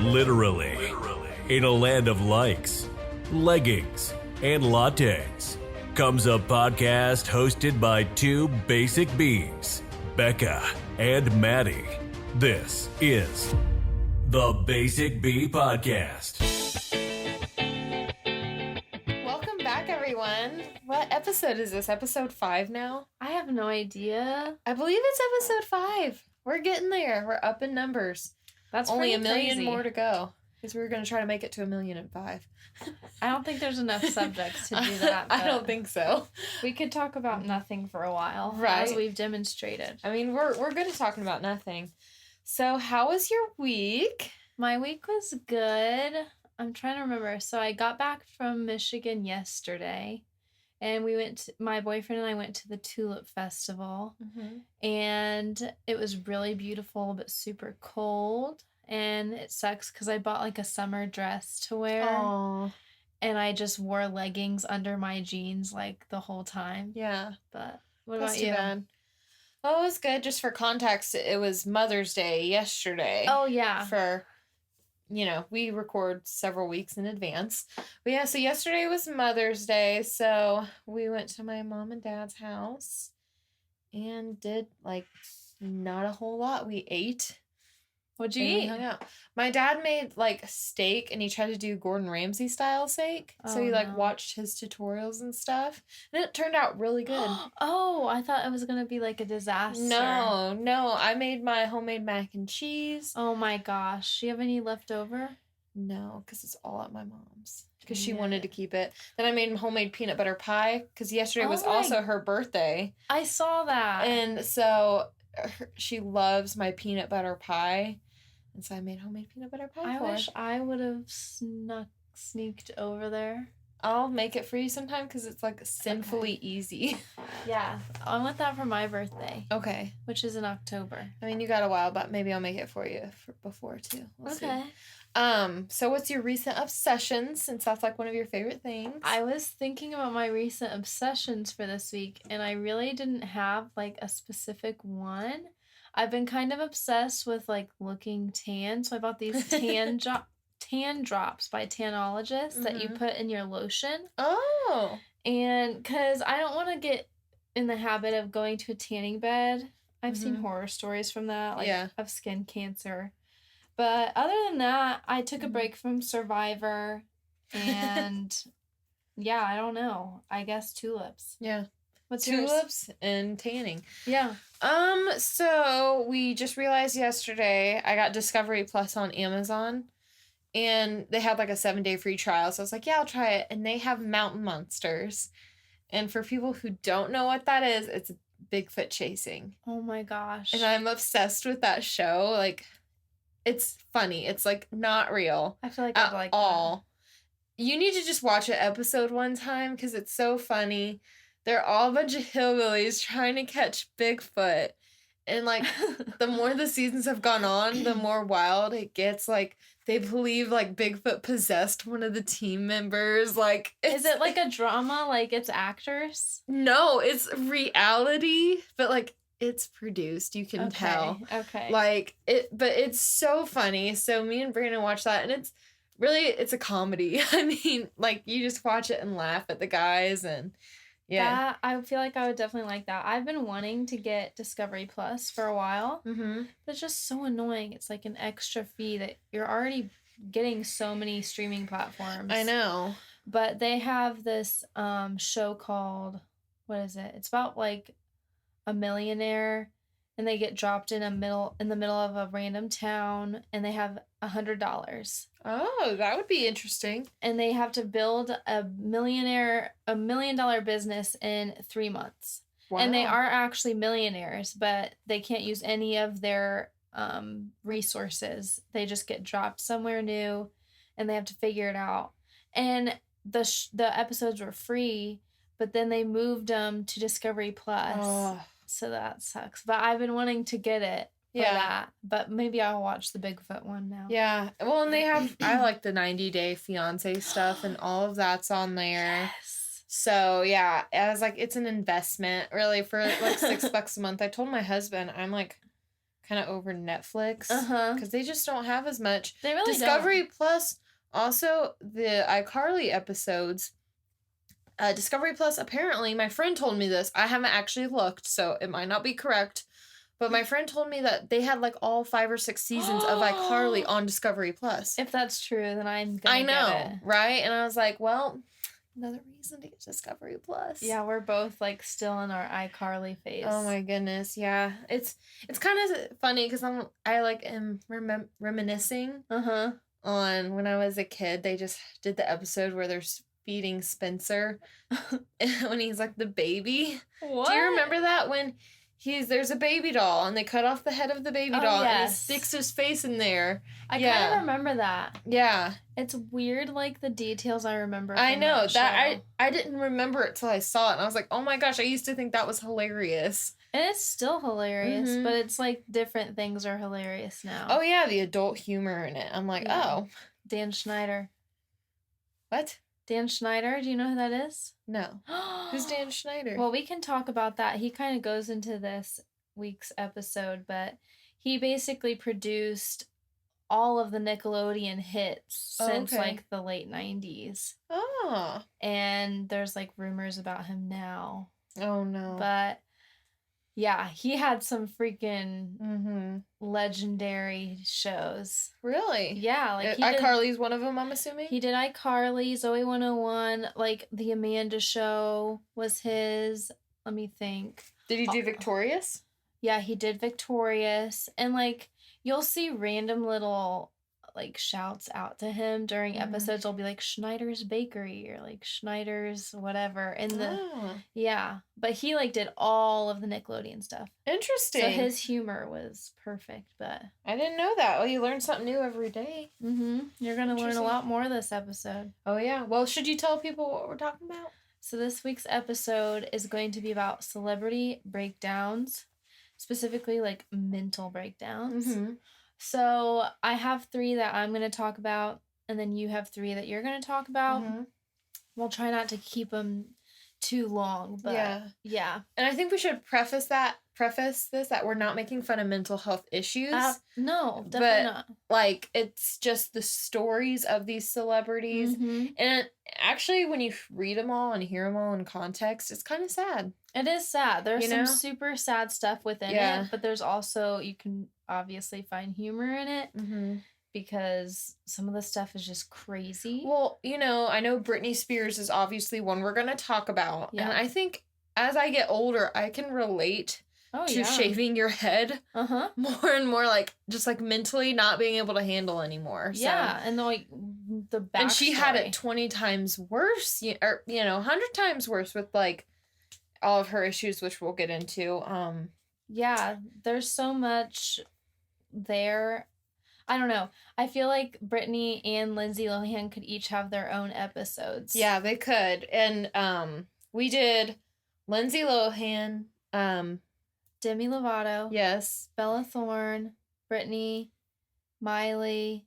Literally. In a land of likes, leggings, and lattes comes a podcast hosted by two basic beings, Becca and Maddie. This is the Basic Bee Podcast. Welcome back, everyone. What episode is this? Episode 5 now? I have no idea. I believe it's episode 5. We're getting there. We're up in numbers. That's only pretty a million crazy. more to go. Because we were going to try to make it to 1,000,005. I don't think there's enough subjects to do that. I don't think so. We could talk about nothing for a while, right? As we've demonstrated. I mean, we're good at talking about nothing. So, how was your week? My week was good. I'm trying to remember. So I got back from Michigan yesterday, and my boyfriend and I went to the Tulip Festival, and it was really beautiful but super cold. And it sucks because I bought like a summer dress to wear. Aww. And I just wore leggings under my jeans like the whole time. Yeah. But what That's about too you? bad. Well, it was good. Just for context, it was Mother's Day yesterday. Oh, yeah. We record several weeks in advance. But yeah, so yesterday was Mother's Day. So we went to my mom and dad's house and did like not a whole lot. We ate. What'd you And we eat? hung out. My dad made like steak, and he tried to do Gordon Ramsay style steak. So he watched his tutorials and stuff, and it turned out really good. Oh, I thought it was gonna be like a disaster. No, I made my homemade mac and cheese. Oh my gosh, do you have any left over? No, because it's all at my mom's. Because she wanted to keep it. Then I made homemade peanut butter pie, because yesterday was also her birthday. I saw that. And so she loves my peanut butter pie. And so I made homemade peanut butter pie I for wish her. I would have sneaked over there. I'll make it for you sometime because it's like sinfully easy. Yeah, I want that for my birthday. Okay. Which is in October. I mean, you got a while, but maybe I'll make it for you before too. We'll see. So what's your recent obsessions, since that's like one of your favorite things? I was thinking about my recent obsessions for this week, and I really didn't have like a specific one. I've been kind of obsessed with like looking tan, so I bought these tan drops by Tanologist that you put in your lotion. Oh. And because I don't want to get in the habit of going to a tanning bed. I've seen horror stories from that, like of skin cancer. But other than that, I took a break from Survivor, and yeah, I don't know. I guess tulips. Yeah. What's tulips yours? And tanning. Yeah. So we just realized yesterday I got Discovery Plus on Amazon, and they had like a 7-day free trial. So I was like, yeah, I'll try it. And they have mountain monsters. And for people who don't know what that is, it's Bigfoot chasing. Oh my gosh. And I'm obsessed with that show. Like, it's funny. It's like not real. I feel like at I'd like all. That. You need to just watch an episode one time because it's so funny. They're all a bunch of hillbillies trying to catch Bigfoot. And, like, the more the seasons have gone on, the more wild it gets. Like, they believe, like, Bigfoot possessed one of the team members. Like, is it like a drama? Like, it's actors? No, it's reality. But, like, it's produced. You can tell. Okay. Like, but it's so funny. So me and Brandon watch that, and it's a comedy. I mean, like, you just watch it and laugh at the guys, and... Yeah. I feel like I would definitely like that. I've been wanting to get Discovery Plus for a while. But it's just so annoying. It's like an extra fee that you're already getting so many streaming platforms. I know. But they have this show called, what is it? It's about like a millionaire, and they get dropped in the middle of a random town, and they have $100. Oh, that would be interesting. And they have to build a $1 million business in 3 months. Wow. And they are actually millionaires, but they can't use any of their resources. They just get dropped somewhere new, and they have to figure it out. And the episodes were free, but then they moved them to Discovery Plus. Oh. So that sucks. But I've been wanting to get it. That, but maybe I'll watch the Bigfoot one now. Yeah. Well, and they have, I like the 90-day fiance stuff, and all of that's on there. Yes. So, yeah, I was like, it's an investment, really, for like $6 a month. I told my husband, I'm like, kind of over Netflix. Uh-huh. Because they just don't have as much. They really Discovery don't. Plus, also the iCarly episodes. Discovery Plus, apparently, my friend told me this. I haven't actually looked, so it might not be correct. But my friend told me that they had like all 5 or 6 seasons of iCarly on Discovery Plus. If that's true, then I'm gonna get it. Right? And I was like, well, another reason to get Discovery Plus. Yeah, we're both like still in our iCarly phase. Oh my goodness, yeah. It's kind of funny because I like am reminiscing on when I was a kid. They just did the episode where they're feeding Spencer when he's like the baby. What? Do you remember that when there's a baby doll and they cut off the head of the baby doll and he sticks his face in there? I kind of remember that. Yeah. It's weird, like the details I remember. I know that I didn't remember it till I saw it and I was like, oh my gosh, I used to think that was hilarious. And it's still hilarious, but it's like different things are hilarious now. Oh yeah, the adult humor in it. I'm like, oh. Dan Schneider. What? Dan Schneider, do you know who that is? No. Who's Dan Schneider? Well, we can talk about that. He kind of goes into this week's episode, but he basically produced all of the Nickelodeon hits since like the late 90s. Oh. And there's like rumors about him now. Oh no. But yeah, he had some freaking legendary shows. Really? Yeah, like iCarly's one of them, I'm assuming? He did iCarly, Zoe 101, like The Amanda Show was his. Let me think. Did he do Victorious? Yeah, he did Victorious. And like you'll see random little like shouts out to him during episodes. It'll be like Schneider's Bakery or like Schneider's whatever. And but he like did all of the Nickelodeon stuff. Interesting. So his humor was perfect, but I didn't know that. Well, you learn something new every day. You're gonna learn a lot more this episode. Oh yeah. Well, should you tell people what we're talking about? So this week's episode is going to be about celebrity breakdowns, specifically like mental breakdowns. So I have 3 that I'm going to talk about, and then you have 3 that you're going to talk about. We'll try not to keep them too long, but yeah. And I think we should preface this that we're not making fun of mental health issues. No, definitely not. Like, it's just the stories of these celebrities. And actually, when you read them all and hear them all in context, it's kind of sad. It is sad. There's some super sad stuff within it, but there's also, you can obviously find humor in it because some of the stuff is just crazy. Well, I know Britney Spears is obviously one we're going to talk about. Yeah. And I think as I get older, I can relate to shaving your head more and more, like, just like mentally not being able to handle anymore. So. Yeah, and the backstory. And she had it 20 times worse, or 100 times worse with like all of her issues, which we'll get into. Yeah, there's so much there. I don't know. I feel like Britney and Lindsay Lohan could each have their own episodes. Yeah, they could. And we did Lindsay Lohan, Demi Lovato. Yes. Bella Thorne, Britney, Miley,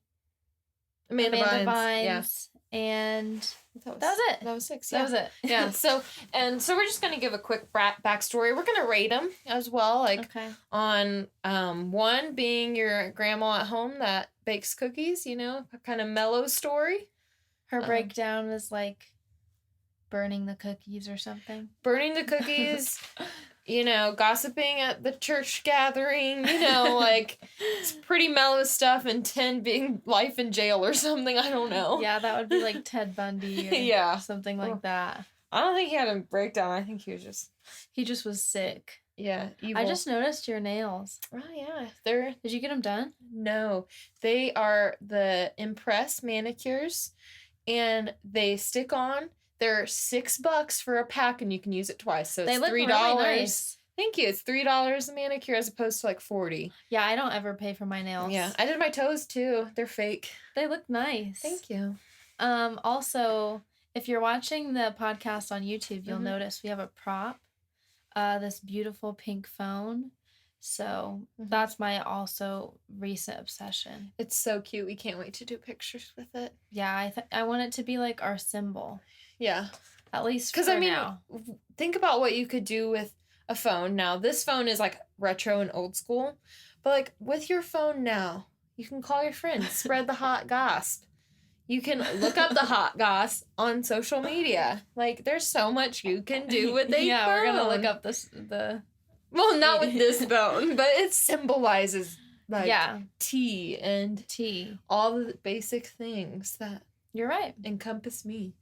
Amanda Bynes. Yeah. And that was it. That was 6. Yeah. That was it. Yeah. So we're just going to give a quick backstory. We're going to rate them as well. Like on 1 being your grandma at home that bakes cookies, a kind of mellow story. Her breakdown was like burning the cookies or something. Burning the cookies. Gossiping at the church gathering, like, it's pretty mellow stuff, and 10 being life in jail or something, I don't know. Yeah, that would be like Ted Bundy or something like that. I don't think he had a breakdown. I think he just was sick. Yeah, evil. I just noticed your nails. Oh, yeah. Did you get them done? No. They are the Impress manicures, and they stick on. They're $6 for a pack, and you can use it twice. So it's $3. Really nice. Thank you. It's $3 a manicure as opposed to like $40. Yeah, I don't ever pay for my nails. Yeah, I did my toes too. They're fake. They look nice. Thank you. Also, if you're watching the podcast on YouTube, you'll notice we have a prop. This beautiful pink phone. So that's my also recent obsession. It's so cute. We can't wait to do pictures with it. Yeah, I want it to be like our symbol. Yeah. At least for now. Think about what you could do with a phone. Now, this phone is like retro and old school. But, like, with your phone now, you can call your friends, spread the hot gossip. You can look up the hot goss on social media. Like, there's so much you can do with a phone. Yeah, we're gonna look up the. Well, not with this phone, but it symbolizes, like, tea. All the basic things that You're right. encompass me.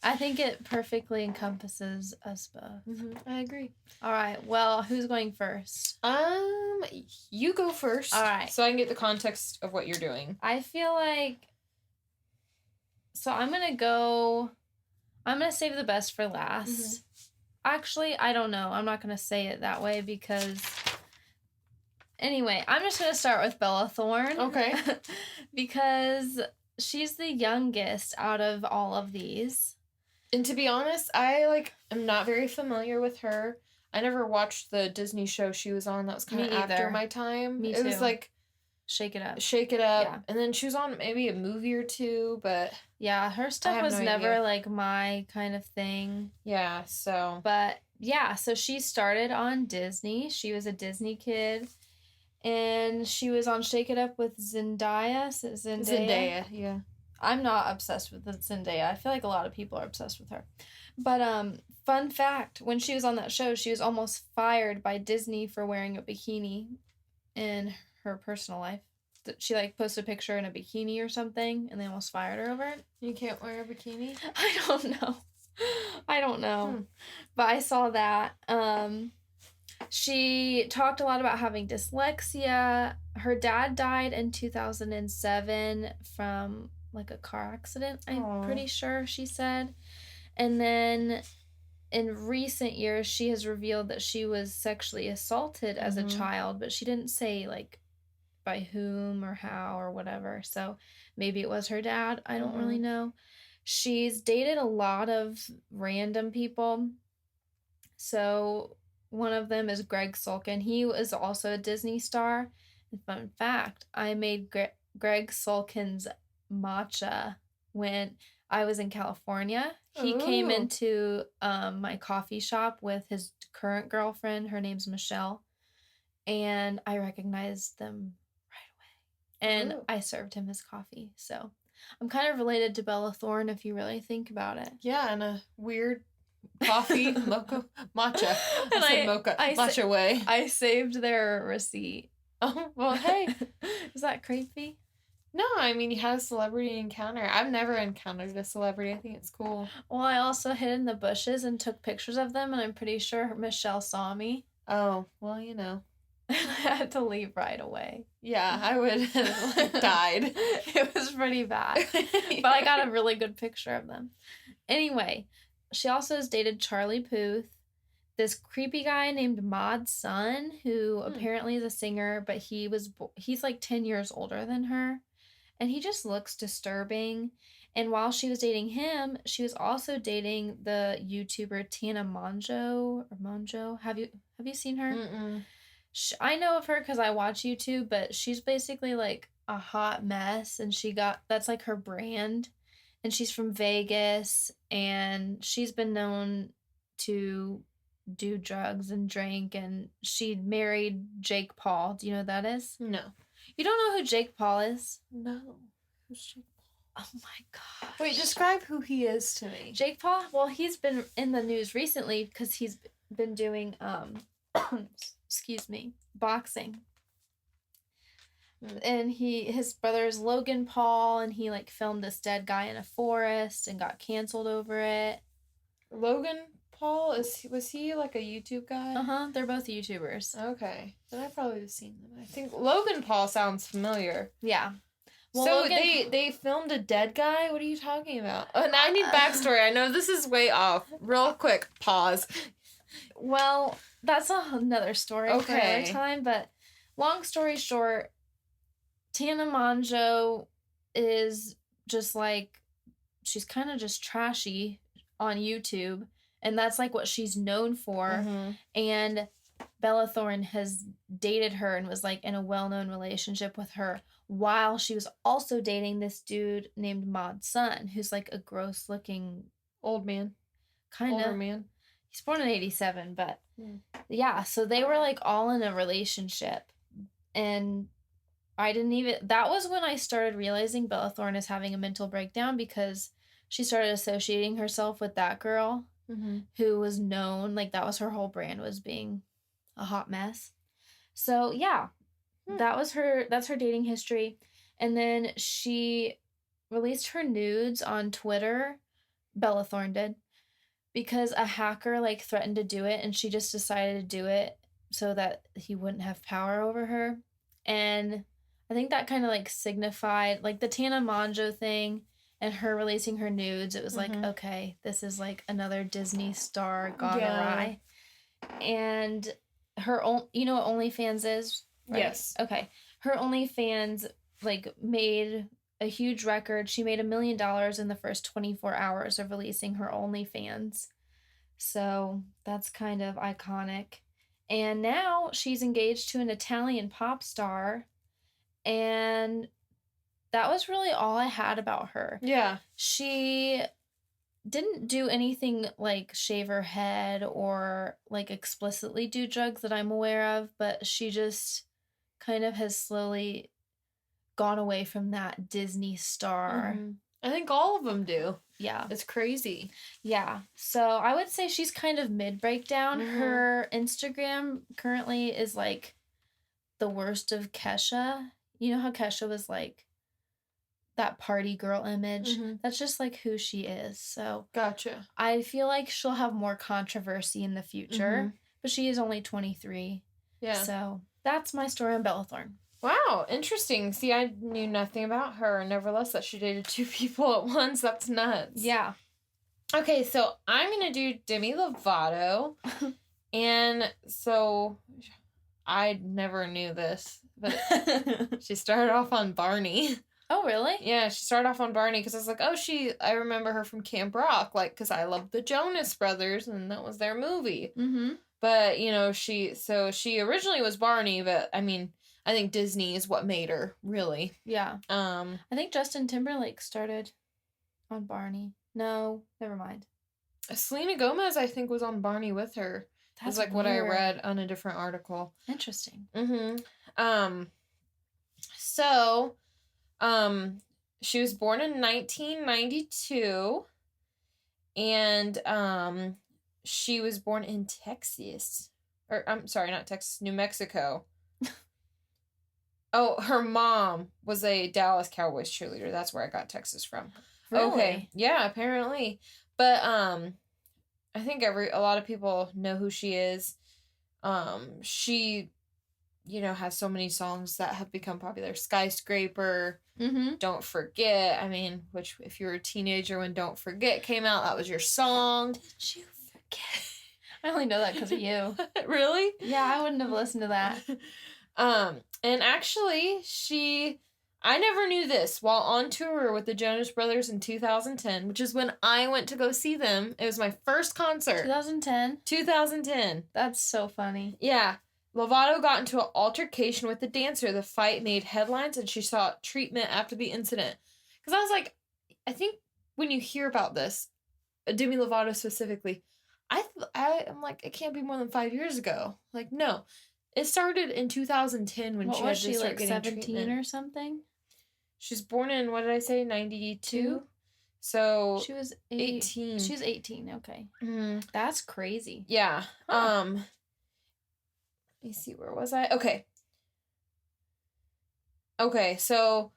I think it perfectly encompasses us both. Mm-hmm. I agree. All right. Well, who's going first? You go first. All right. So I can get the context of what you're doing. I feel like... So I'm going to save the best for last. Mm-hmm. Actually, I don't know. I'm not going to say it that way because... Anyway, I'm just going to start with Bella Thorne. Okay. Because she's the youngest out of all of these. And to be honest, I, am not very familiar with her. I never watched the Disney show she was on. That was kind of after my time. Me too. It was like... Shake It Up. Yeah. And then she was on maybe a movie or two, but... Yeah, her stuff was never, my kind of thing. Yeah, so... But, yeah, so she started on Disney. She was a Disney kid. And she was on Shake It Up with Zendaya. Zendaya, yeah. I'm not obsessed with Zendaya. I feel like a lot of people are obsessed with her. But, fun fact, when she was on that show, she was almost fired by Disney for wearing a bikini in her personal life. She posted a picture in a bikini or something and they almost fired her over it. You can't wear a bikini? I don't know. But I saw that. She talked a lot about having dyslexia. Her dad died in 2007 from a car accident, I'm pretty sure she said. And then in recent years she has revealed that she was sexually assaulted as a child, but she didn't say by whom or how or whatever. So maybe it was her dad. I don't really know. She's dated a lot of random people. So one of them is Greg Sulkin. He was also a Disney star. And fun fact, I made Greg Sulkin's matcha when I was in California. He came into my coffee shop with his current girlfriend. Her name's Michelle. And I recognized them and I served him his coffee. So I'm kind of related to Bella Thorne if you really think about it. Yeah, and a weird coffee mocha matcha. Matcha way. I saved their receipt. Oh, well, hey. Is that creepy? No, I mean, you had a celebrity encounter. I've never encountered a celebrity. I think it's cool. Well, I also hid in the bushes and took pictures of them, and I'm pretty sure Michelle saw me. Oh, well, you know. I had to leave right away. Yeah, I would have died. It was pretty bad. But I got a really good picture of them. Anyway, she also has dated Charlie Puth, this creepy guy named Maud's son, who apparently is a singer, but he's 10 years older than her. And he just looks disturbing. And while she was dating him, she was also dating the YouTuber Tana Mongeau. Have you seen her? Mm-mm. I know of her because I watch YouTube, but she's basically a hot mess, and that's her brand, and she's from Vegas, and she's been known to do drugs and drink, and she married Jake Paul. Do you know who that is? No. You don't know who Jake Paul is? No. Who's Jake Paul? Oh my gosh. Wait, describe who he is to me. Jake Paul? Well, he's been in the news recently because he's been doing boxing. And his brother is Logan Paul, and he filmed this dead guy in a forest and got canceled over it. Logan Paul, was he a YouTube guy? They're both YouTubers. Okay. Then I probably have seen them. I think Logan Paul sounds familiar. Yeah. Well, so they filmed a dead guy? What are you talking about? Oh, now I need backstory. I know this is way off. Real quick, pause. Well, that's another story for another time, but long story short, Tana Mongeau is just she's kind of just trashy on YouTube, and that's what she's known for. And Bella Thorne has dated her and was in a well-known relationship with her while she was also dating this dude named Maud's son, who's a gross-looking old man. Kind of. Older man. He's born in 87, but yeah, so they were like all in a relationship. And that was when I started realizing Bella Thorne is having a mental breakdown, because she started associating herself with that girl who was known, like that was her whole brand, was being a hot mess. So yeah, that's her dating history. And then she released her nudes on Twitter, Bella Thorne did, because a hacker like threatened to do it, and she just decided to do it so that he wouldn't have power over her. And I think that kind of like signified like the Tana Mongeau thing and her releasing her nudes. It was like, okay, this is like another Disney star gone awry. And her own, you know what OnlyFans is? Right? Yes. Okay. Her OnlyFans like made a huge record. She made $1 million in the first 24 hours of releasing her OnlyFans. So that's kind of iconic. And now she's engaged to an Italian pop star. And that was really all I had about her. Yeah. She didn't do anything like shave her head or like explicitly do drugs that I'm aware of, but she just kind of has slowly gone away from that Disney star. I think all of them do. Yeah. It's crazy. Yeah. So I would say she's kind of mid-breakdown. Her Instagram currently is like the worst of Kesha. You know how Kesha was like that party girl image? That's just like who she is. So gotcha. I feel like she'll have more controversy in the future, but she is only 23. Yeah. So that's my story on Bella Thorne. Wow, interesting. See, I knew nothing about her. Nevertheless, that she dated 2 people at once. That's nuts. Yeah. Okay, so I'm going to do Demi Lovato. And so I never knew this, but she started off on Barney. Oh, really? Yeah, she started off on Barney because I was like, oh, I remember her from Camp Rock, like, because I loved the Jonas Brothers, and that was their movie. But, you know, she originally was Barney, but, I mean, I think Disney is what made her, really. Yeah. I think Justin Timberlake started on Barney. No, never mind. Selena Gomez, I think, was on Barney with her. That's like weird. What I read on a different article. Interesting. So, she was born in 1992, and she was born in Texas. Or, I'm sorry, not Texas, New Mexico. Oh, her mom was a Dallas Cowboys cheerleader. That's where I got Texas from. Really? Okay. Yeah, apparently. But I think a lot of people know who she is. She, you know, has so many songs that have become popular. Skyscraper, Don't Forget. I mean, which if you were a teenager when Don't Forget came out, that was your song. Did you forget? I only know that because of you. Really? Yeah, I wouldn't have listened to that. And actually, I never knew this. While on tour with the Jonas Brothers in 2010, which is when I went to go see them. It was my first concert. 2010? 2010. That's so funny. Yeah. Lovato got into an altercation with the dancer. The fight made headlines, and she sought treatment after the incident. Because I was like, I think when you hear about this, Demi Lovato specifically, I'm like, it can't be more than 5 years ago. Like, no. It started in 2010 when she had to start getting 17 treatment. Or something? She's born in, what did I say, 92? So she was 18. She was 18, okay. That's crazy. Yeah. Let me see, where was I? Okay, so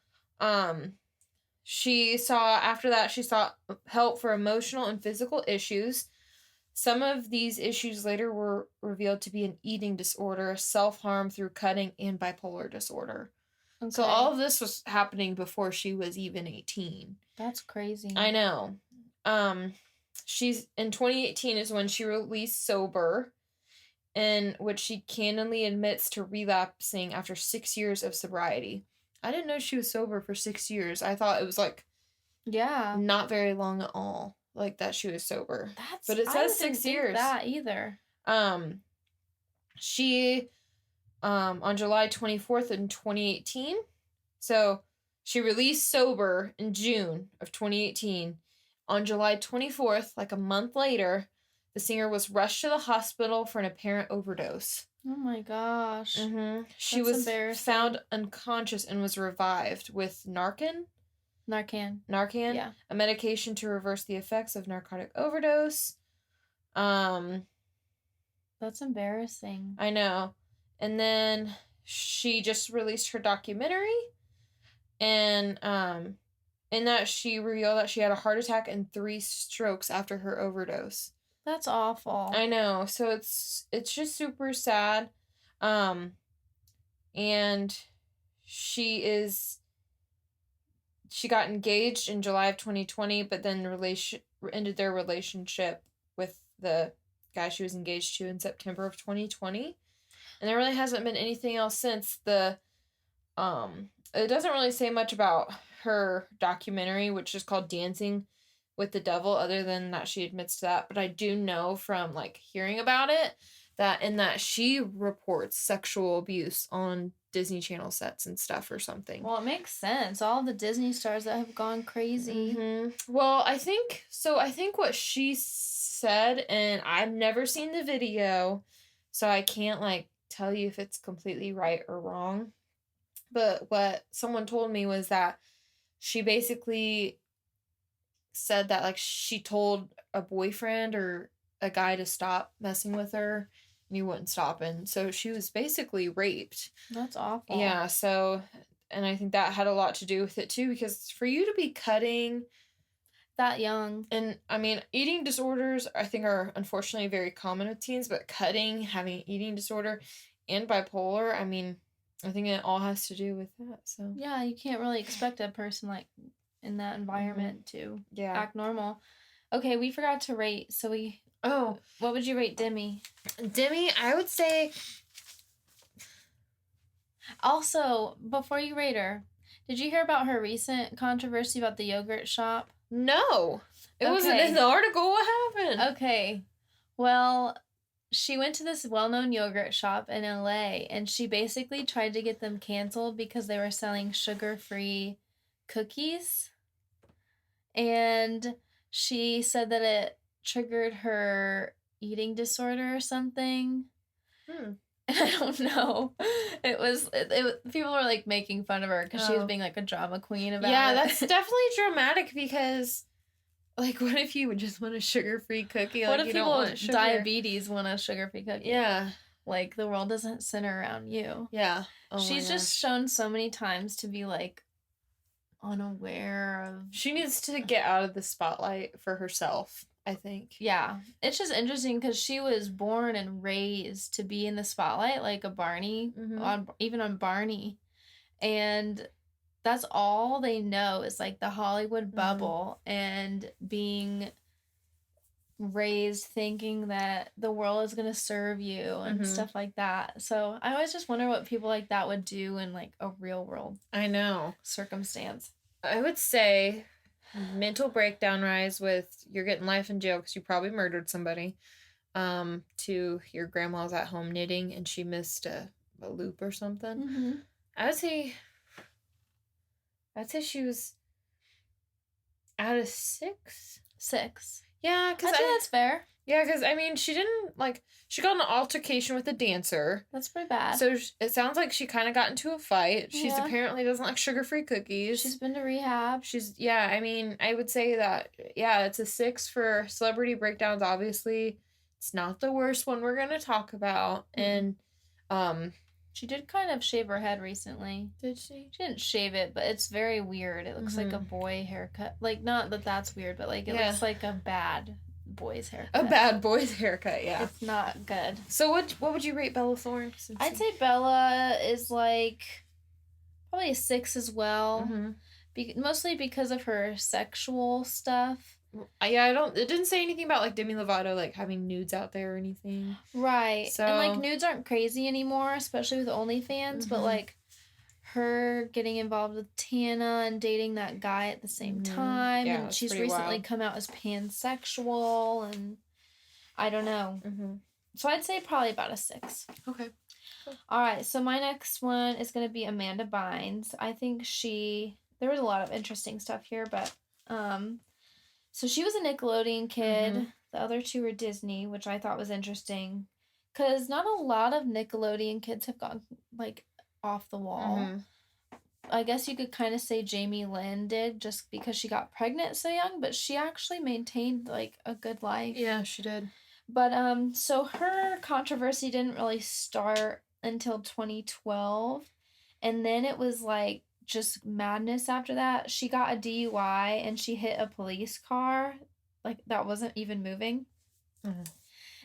she sought help for emotional and physical issues. Some of these issues later were revealed to be an eating disorder, self-harm through cutting, and bipolar disorder. Okay. So all of this was happening before she was even 18. That's crazy. I know. She's in 2018 is when she released Sober, in which she candidly admits to relapsing after 6 years of sobriety. I didn't know she was sober for 6 years. I thought it was like not very long at all. Like that she was sober. But it says 6 years. That either. She on July 24th in 2018. So she released Sober in June of 2018. On July 24th, like a month later, the singer was rushed to the hospital for an apparent overdose. Oh my gosh. She was found unconscious and was revived with Narcan, yeah, a medication to reverse the effects of narcotic overdose. That's embarrassing. I know. And then she just released her documentary, and in that she revealed that she had a heart attack and 3 strokes after her overdose. That's awful. I know. So it's just super sad. And she got engaged in July of 2020, but then ended their relationship with the guy she was engaged to in September of 2020. And there really hasn't been anything else since. It doesn't really say much about her documentary, which is called Dancing with the Devil, other than that she admits to that. But I do know from like hearing about it that she reports sexual abuse on Disney Channel sets and stuff or something. Well, it makes sense. All the Disney stars that have gone crazy. Well, I think what she said, and I've never seen the video, so I can't like tell you if it's completely right or wrong. But what someone told me was that she basically said that like she told a boyfriend or a guy to stop messing with her and he wouldn't stop, and so she was basically raped. That's awful. Yeah, so, and I think that had a lot to do with it too, because for you to be cutting that young, and I mean eating disorders I think are unfortunately very common with teens, but cutting, having an eating disorder and bipolar, I mean I think it all has to do with that. So yeah, you can't really expect a person like in that environment to act normal. Okay, we forgot to rate. So what would you rate Demi? Demi, I would say. Also, before you rate her, did you hear about her recent controversy about the yogurt shop? No, it wasn't in the article. What happened? Okay, well, she went to this well-known yogurt shop in LA, and she basically tried to get them canceled because they were selling sugar-free cookies. And she said that it triggered her eating disorder or something. And I don't know. People were like making fun of her because she was being like a drama queen about it. Yeah, that's definitely dramatic because, like, what if you would just want a sugar-free cookie? What like, if people with diabetes want a sugar-free cookie? Yeah. Like, the world doesn't center around you. Yeah. Oh She's just shown so many times to be, like, unaware of... She needs to get out of the spotlight for herself, I think. Yeah. It's just interesting because she was born and raised to be in the spotlight, like a Barney, even on Barney. And that's all they know is, like, the Hollywood bubble and being raised thinking that the world is going to serve you and stuff like that. So I always just wonder what people like that would do in, like, a real world circumstance. I would say mental breakdown rise with you're getting life in jail because you probably murdered somebody, to your grandma's at home knitting and she missed a loop or something. I'd say she was out of 6. 6. Yeah, because I think that's fair. Yeah, because, I mean, she didn't, like, she got in an altercation with a dancer. That's pretty bad. So it sounds like she kind of got into a fight. She's apparently doesn't like sugar-free cookies. She's been to rehab. I mean, I would say that, it's a 6 for celebrity breakdowns, obviously. It's not the worst one we're going to talk about. And, she did kind of shave her head recently. Did she? She didn't shave it, but it's very weird. It looks like a boy haircut. Like, not that that's weird, but, like, it looks like a bad boy's haircut. A bad boy's haircut, yeah. It's not good. So what would you rate Bella Thorne? I'd say Bella is, like, probably a 6 as well. Mostly because of her sexual stuff. It didn't say anything about, like, Demi Lovato, like, having nudes out there or anything. Right. So, and, like, nudes aren't crazy anymore, especially with OnlyFans, but, like, her getting involved with Tana and dating that guy at the same time, and she's recently come out as pansexual, and I don't know. So I'd say probably about a 6. Okay. Cool. All right, so my next one is going to be Amanda Bynes. I think there was a lot of interesting stuff here, but, so she was a Nickelodeon kid. The other two were Disney, which I thought was interesting. Because not a lot of Nickelodeon kids have gone, like, off the wall. Mm-hmm. I guess you could kind of say Jamie Lynn did just because she got pregnant so young, but she actually maintained, like, a good life. Yeah, she did. But, so her controversy didn't really start until 2012. And then it was, like, just madness after that. She got a DUI and she hit a police car, like, that wasn't even moving. Mm-hmm.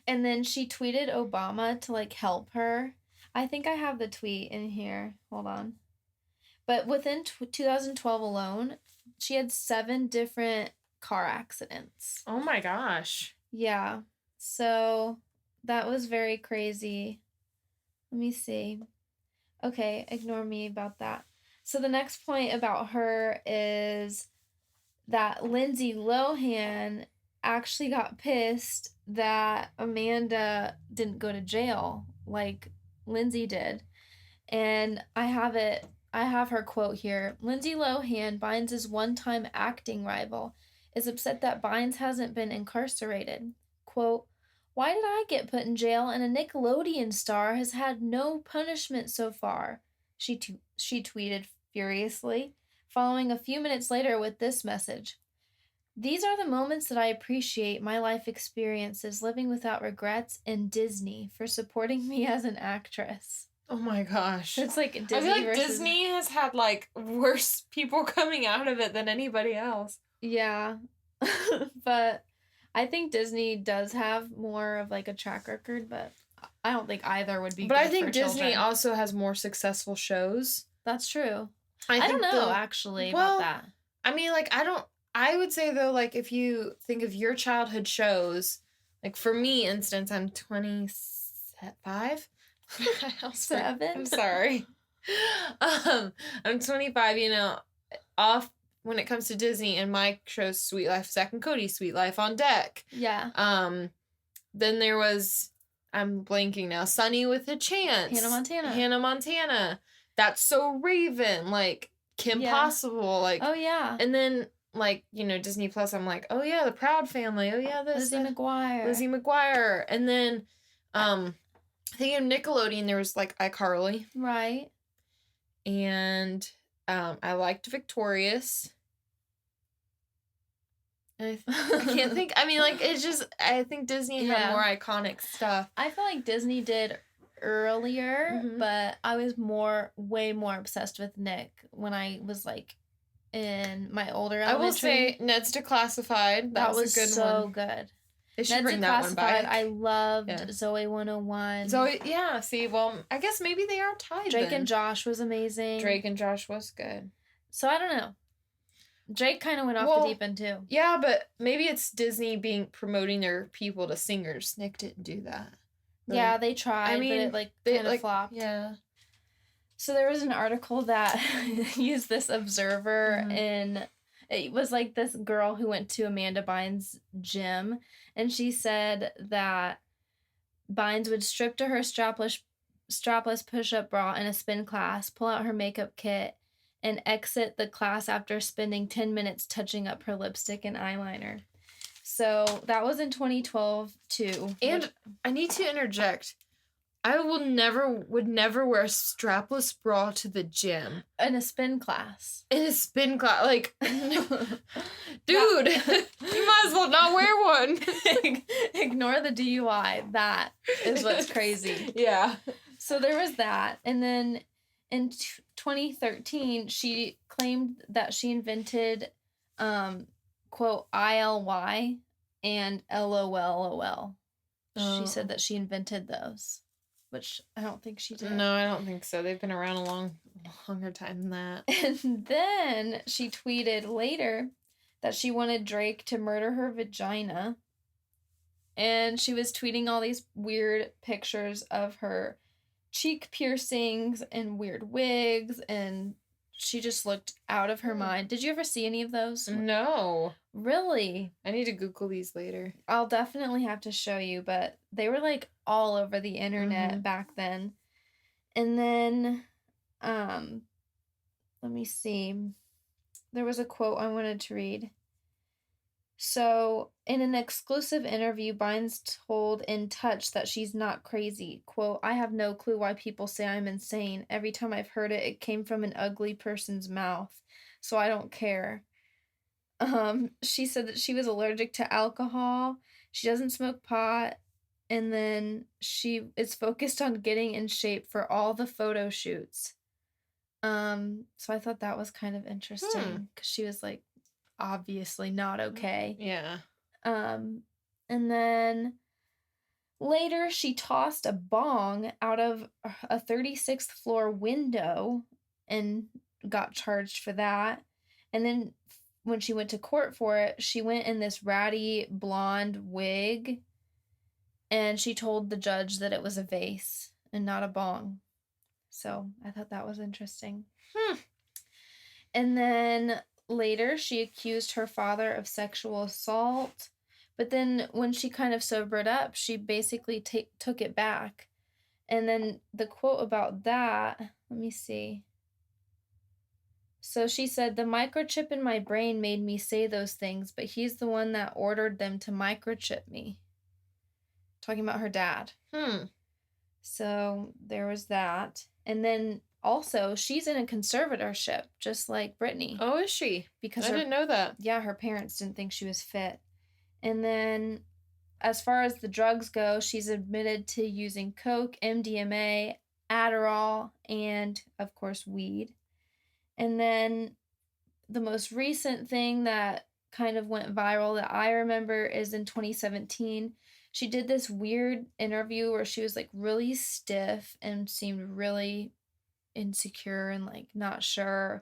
And then she tweeted Obama to, like, help her. I think I have the tweet in here. Hold on. But within 2012 alone, she had 7 different car accidents. Oh my gosh. Yeah. So that was very crazy. Let me see. Okay, ignore me about that. So the next point about her is that Lindsay Lohan actually got pissed that Amanda didn't go to jail like Lindsay did. And I have her quote here. Lindsay Lohan, Bynes' one-time acting rival, is upset that Bynes hasn't been incarcerated. Quote, "Why did I get put in jail and a Nickelodeon star has had no punishment so far?" She tweeted furiously, following a few minutes later with this message. "These are the moments that I appreciate my life experiences living without regrets and Disney for supporting me as an actress." Oh my gosh. It's like Disney I feel like versus... Disney has had, like, worse people coming out of it than anybody else. Yeah. But I think Disney does have more of, like, a track record, but I don't think either would be But good I think for Disney children. also has more successful shows. That's true. I don't know, actually, about that. I mean, like, I would say, though, like, if you think of your childhood shows, like, for me, instance, I'm 25. 7? I'm sorry. I'm 25, you know, off when it comes to Disney, and my show's Sweet Life, Zack and Cody's Sweet Life on Deck. Yeah. Then there was, I'm blanking now, Sunny with a Chance. Hannah Montana. That's So Raven. Like, Kim Possible. Like, oh, yeah. And then, like, you know, Disney Plus, I'm like, oh, yeah, The Proud Family. Oh, yeah, this. Lizzie McGuire. And then, I think in Nickelodeon, there was, like, iCarly. Right. And I liked Victorious. I can't think. I mean, like, it's just, I think Disney had more iconic stuff. I feel like Disney did earlier, but I was way more obsessed with Nick when I was, like, in my older elementary. I will say Ned's Declassified. That was a good one. so good. They should bring that one back. I loved Zoe 101. See, well, I guess maybe they are tied. Drake and Josh was amazing. Drake and Josh was good. So I don't know. Drake kind of went off the deep end too. Yeah, but maybe it's Disney promoting their people to singers. Nick didn't do that. Really. Yeah, they tried, but it kind of flopped. Yeah. So there was an article that used this Observer, and it was like this girl who went to Amanda Bynes' gym, and she said that Bynes would strip to her strapless push-up bra in a spin class, pull out her makeup kit, and exit the class after spending 10 minutes touching up her lipstick and eyeliner. So that was in 2012 too. And I need to interject. I would never wear a strapless bra to the gym. In a spin class. Like, dude, you might as well not wear one. Ignore the DUI. That is what's crazy. Yeah. So there was that. And then in 2013, she claimed that she invented, quote, ILY and LOLOL. She said that she invented those. Which I don't think she did. No, I don't think so. They've been around a longer time than that. And then she tweeted later that she wanted Drake to murder her vagina. And she was tweeting all these weird pictures of her cheek piercings and weird wigs, and she just looked out of her mind. Did you ever see any of those? No. Really? I need to Google these later. I'll definitely have to show you, but they were like all over the internet back then. And then, let me see. There was a quote I wanted to read. So, in an exclusive interview, Bynes told In Touch that she's not crazy. Quote, I have no clue why people say I'm insane. Every time I've heard it, it came from an ugly person's mouth. So I don't care. She said that she was allergic to alcohol. She doesn't smoke pot. And then she is focused on getting in shape for all the photo shoots. So I thought that was kind of interesting because she was like, obviously not okay. Yeah. And then later she tossed a bong out of a 36th floor window and got charged for that. And then when she went to court for it, she went in this ratty blonde wig and she told the judge that it was a vase and not a bong. So I thought that was interesting. And then later, she accused her father of sexual assault, but then when she kind of sobered up, she basically took it back. And then the quote about that, let me see. So she said, the microchip in my brain made me say those things, but he's the one that ordered them to microchip me. Talking about her dad. So there was that. And then also, she's in a conservatorship, just like Britney. Oh, is she? Because I didn't know that. Yeah, her parents didn't think she was fit. And then, as far as the drugs go, she's admitted to using coke, MDMA, Adderall, and, of course, weed. And then, the most recent thing that kind of went viral that I remember is in 2017. She did this weird interview where she was, like, really stiff and seemed really insecure and like not sure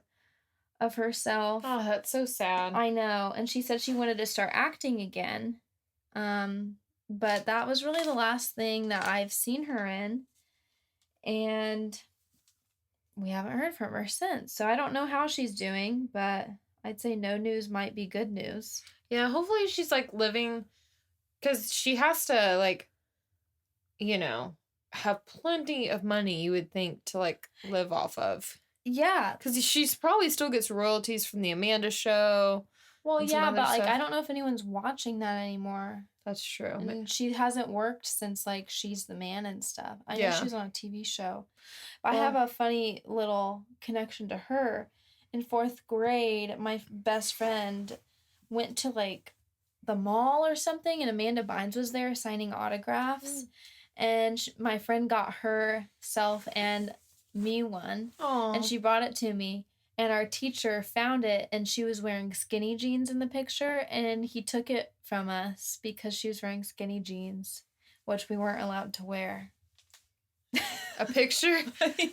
of herself. Oh, that's so sad. I know. And she said she wanted to start acting again. But that was really the last thing that I've seen her in. And we haven't heard from her since. So I don't know how she's doing, but I'd say no news might be good news. Yeah, hopefully she's like living, because she has to like, you know, have plenty of money, you would think, to like live off of. Yeah, because she's probably still gets royalties from the Amanda Show. Well, yeah, but like I don't know if anyone's watching that anymore. That's true. And she hasn't worked since like She's the Man and stuff. I know she was on a TV show. But I have a funny little connection to her. In 4th grade, my best friend went to like the mall or something, and Amanda Bynes was there signing autographs. And my friend got herself and me one. Aww. And she brought it to me. And our teacher found it, and she was wearing skinny jeans in the picture. And he took it from us because she was wearing skinny jeans, which we weren't allowed to wear. A picture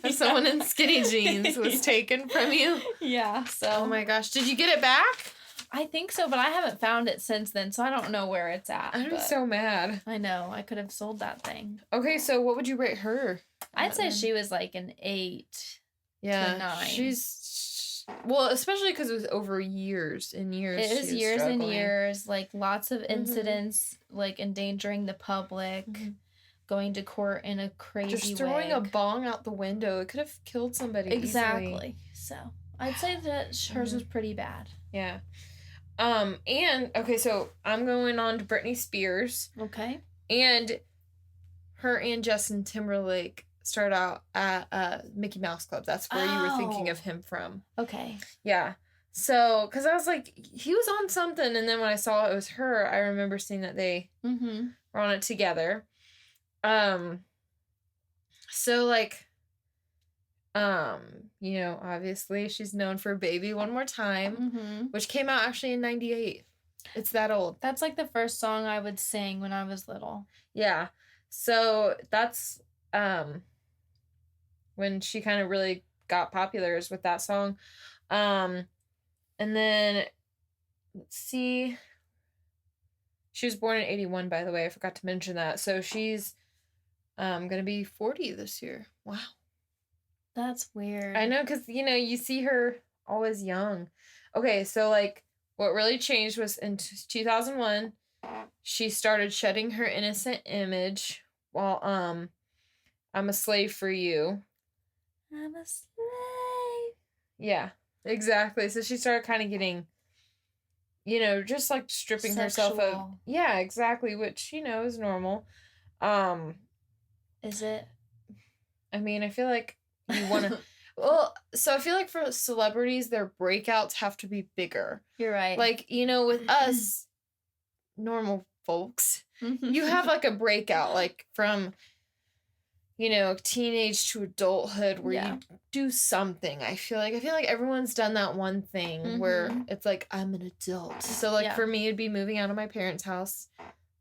of someone in skinny jeans was taken from you? Yeah. So. Oh my gosh. Did you get it back? I think so, but I haven't found it since then, so I don't know where it's at. I'm so mad. I know. I could have sold that thing. Okay, so what would you rate her? I'd say she was like an 8 to 9. She's... Well, especially because it was over years and years. It is years and years. Like, lots of incidents, like, endangering the public, going to court in a crazy way. Just throwing a bong out the window. It could have killed somebody Exactly. Easily. So, I'd say that hers was pretty bad. Yeah. And, okay, so I'm going on to Britney Spears. Okay. And her and Justin Timberlake start out at Mickey Mouse Club. That's where you were thinking of him from. Okay. Yeah. So, because I was like, he was on something, and then when I saw it was her, I remember seeing that they were on it together. So, like, you know, obviously she's known for Baby One More Time, which came out actually in 98. It's that old. That's like the first song I would sing when I was little. Yeah. So that's when she kind of really got popular is with that song. And then let's see. She was born in 81, by the way. I forgot to mention that. So she's gonna be 40 this year. Wow. That's weird. I know, because, you know, you see her always young. Okay, so, like, what really changed was in 2001, she started shedding her innocent image while, I'm a Slave for You. I'm a slave. Yeah, exactly. So she started kind of getting, you know, just like stripping herself of. Yeah, exactly, which, you know, is normal. Is it? I mean, I feel like you want to. Well, so I feel like for celebrities, their breakouts have to be bigger. You're right. Like, you know, with us normal folks, you have like a breakout, like from, you know, teenage to adulthood where you do something. I feel like everyone's done that one thing where it's like, I'm an adult. So like for me, it'd be moving out of my parents' house,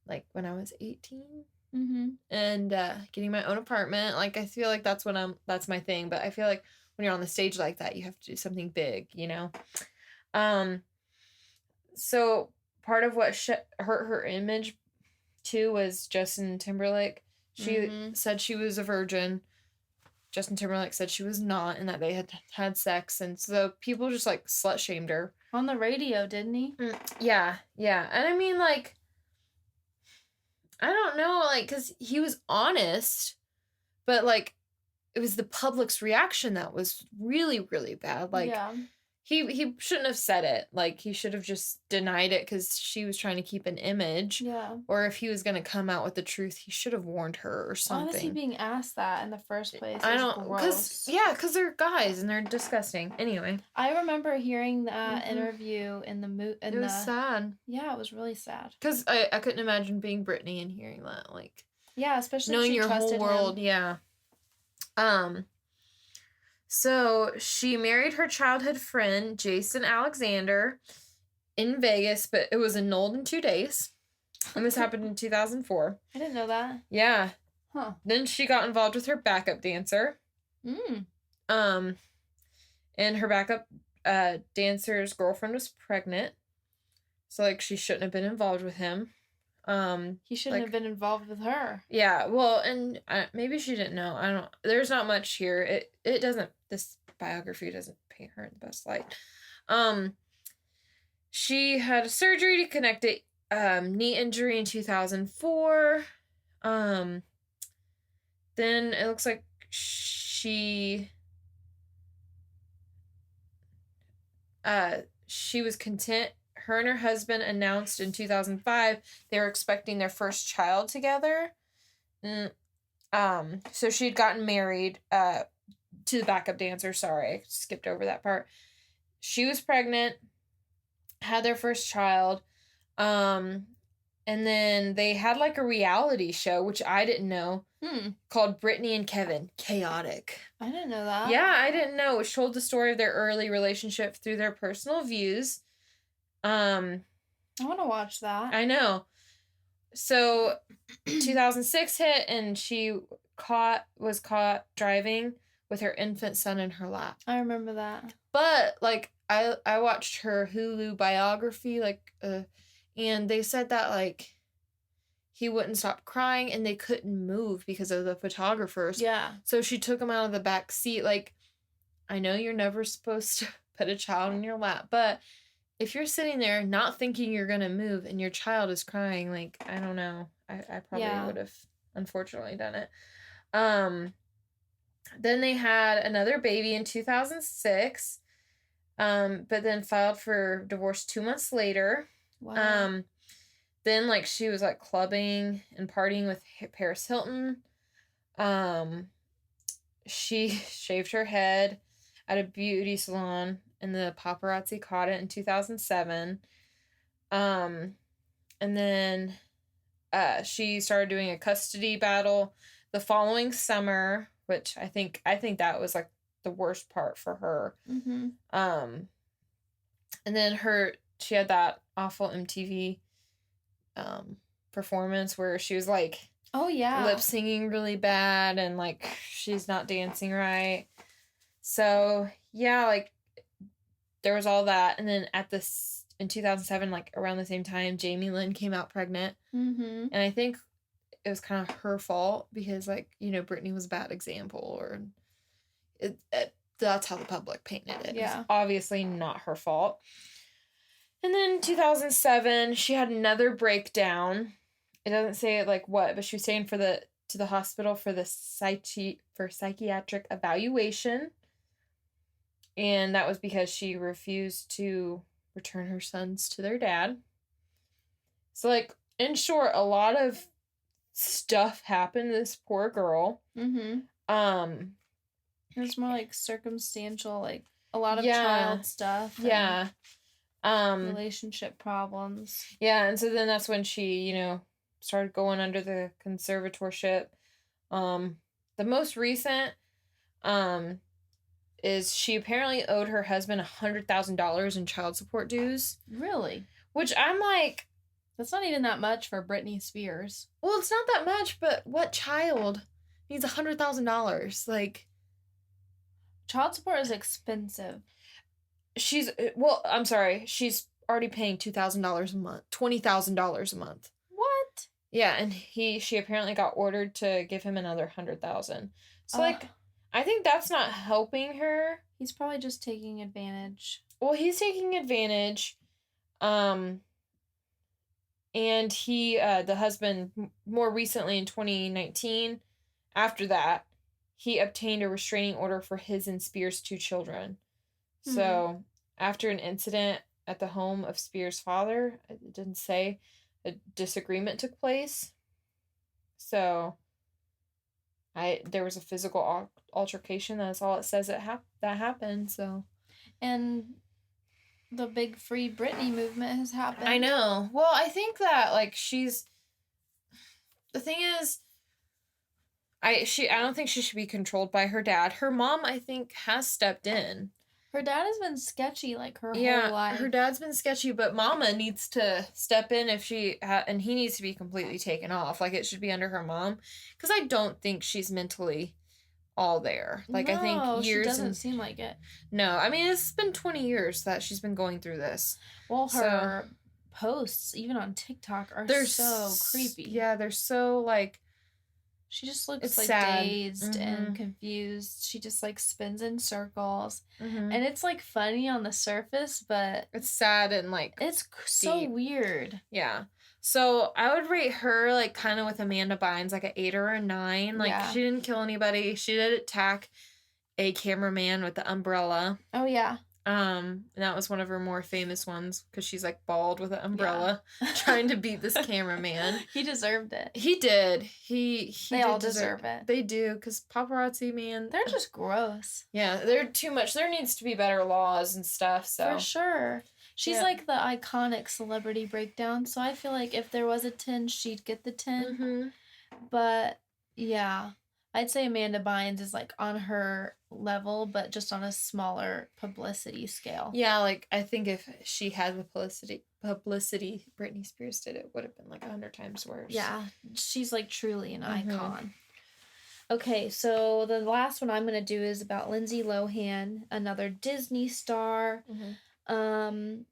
like when I was 18. And getting my own apartment. Like, I feel like that's my thing. But I feel like when you're on the stage like that, you have to do something big, you know? So part of what hurt her image too was Justin Timberlake. She said she was a virgin. Justin Timberlake said she was not, and that they had had sex, and so people just like slut shamed her on the radio, didn't he? Yeah, and I mean, like, I don't know, like, because he was honest, but like, it was the public's reaction that was really, really bad. Like, he shouldn't have said it. Like, he should have just denied it because she was trying to keep an image. Yeah. Or if he was going to come out with the truth, he should have warned her or something. Why was he being asked that in the first place? I don't, because they're guys and they're disgusting. Anyway. I remember hearing that interview in the It was sad. Yeah, it was really sad. Because I couldn't imagine being Britney and hearing that. Like, yeah, especially knowing your whole world. Yeah. So she married her childhood friend, Jason Alexander, in Vegas, but it was annulled in 2 days. And this happened in 2004. I didn't know that. Yeah. Huh. Then she got involved with her backup dancer. And her backup dancer's girlfriend was pregnant. So, like, she shouldn't have been involved with him. He shouldn't have been involved with her. Yeah, well, and maybe she didn't know. I don't. There's not much here. It doesn't. This biography doesn't paint her in the best light. She had a surgery to connect a knee injury in 2004. Then it looks like she was content. Her and her husband announced in 2005 they were expecting their first child together. So she'd gotten married to the backup dancer. Sorry, I skipped over that part. She was pregnant, had their first child, and then they had like a reality show, which I didn't know, called Brittany and Kevin. Chaotic. I didn't know that. Yeah, I didn't know. It told the story of their early relationship through their personal views. I want to watch that. I know. So 2006 hit and she was caught driving with her infant son in her lap. I remember that. But like I watched her Hulu biography, like and they said that like he wouldn't stop crying and they couldn't move because of the photographers. Yeah. So she took him out of the back seat. Like, I know you're never supposed to put a child in your lap, but if you're sitting there not thinking you're going to move and your child is crying, like, I don't know. I probably would have unfortunately done it. Then they had another baby in 2006, but then filed for divorce 2 months later. Wow. Then, like, she was, like, clubbing and partying with Paris Hilton. She shaved her head at a beauty salon, and the paparazzi caught it in 2007. And then she started doing a custody battle the following summer, which I think that was, like, the worst part for her. Mm-hmm. And then she had that awful MTV performance where she was like, oh yeah, lip singing really bad and like she's not dancing right. So yeah, like there was all that, and then in 2007, like around the same time, Jamie Lynn came out pregnant, and I think it was kind of her fault because, like, you know, Britney was a bad example, or that's how the public painted it. Yeah, it's obviously not her fault. And then 2007, she had another breakdown. It doesn't say like what, but she was taken to the hospital for psychiatric evaluation. And that was because she refused to return her sons to their dad. So, like, in short, a lot of stuff happened to this poor girl. Mm-hmm. It's more like circumstantial, like a lot of child stuff. Yeah. Relationship problems. Yeah, and so then that's when she, started going under the conservatorship. The most recent, is she apparently owed her husband $100,000 in child support dues. Really? Which I'm like... That's not even that much for Britney Spears. Well, it's not that much, but what child needs $100,000? Like... Child support is expensive. I'm sorry, she's already paying $2,000 a month. $20,000 a month. What? Yeah, and she apparently got ordered to give him another $100,000. So, I think that's not helping her. He's probably just taking advantage. Well, he's taking advantage. And he, the husband, more recently in 2019, after that, he obtained a restraining order for his and Spears' 2 children. Mm-hmm. So, after an incident at the home of Spears' father, it didn't say, a disagreement took place. So, there was a physical altercation. That's all it says that happened. So, and the big Free Britney movement has happened. I know. Well, I think that the thing is, I don't think she should be controlled by her dad. Her mom, I think, has stepped in. Her dad has been sketchy her whole life. Her dad's been sketchy, but Mama needs to step in if and he needs to be completely taken off. Like, it should be under her mom, because I don't think she's mentally all there. Like, I think years. She doesn't seem like it. No, I mean, it's been 20 years that she's been going through this. Well, her posts, even on TikTok, they're so creepy. Yeah, they're so like. She just looks sad. Dazed and confused. She just spins in circles. Mm-hmm. And it's funny on the surface, but it's sad and it's deep. So weird. Yeah. So I would rate her kind of with Amanda Bynes, an 8 or a 9. She didn't kill anybody. She did attack a cameraman with the umbrella. Oh yeah. And that was one of her more famous ones, because she's bald with an umbrella trying to beat this cameraman. He deserved it. He did. They all deserve it. They do, because paparazzi, man. They're just gross. Yeah, they're too much. There needs to be better laws and stuff, so. For sure. She's the iconic celebrity breakdown, so I feel like if there was a 10, she'd get the 10. Mm-hmm. But, yeah. I'd say Amanda Bynes is on her level, but just on a smaller publicity scale. Yeah, I think if she had the publicity Britney Spears did, it would have been 100 times worse. Yeah, she's truly an icon. Okay, so the last one I'm going to do is about Lindsay Lohan, another Disney star. Mm-hmm.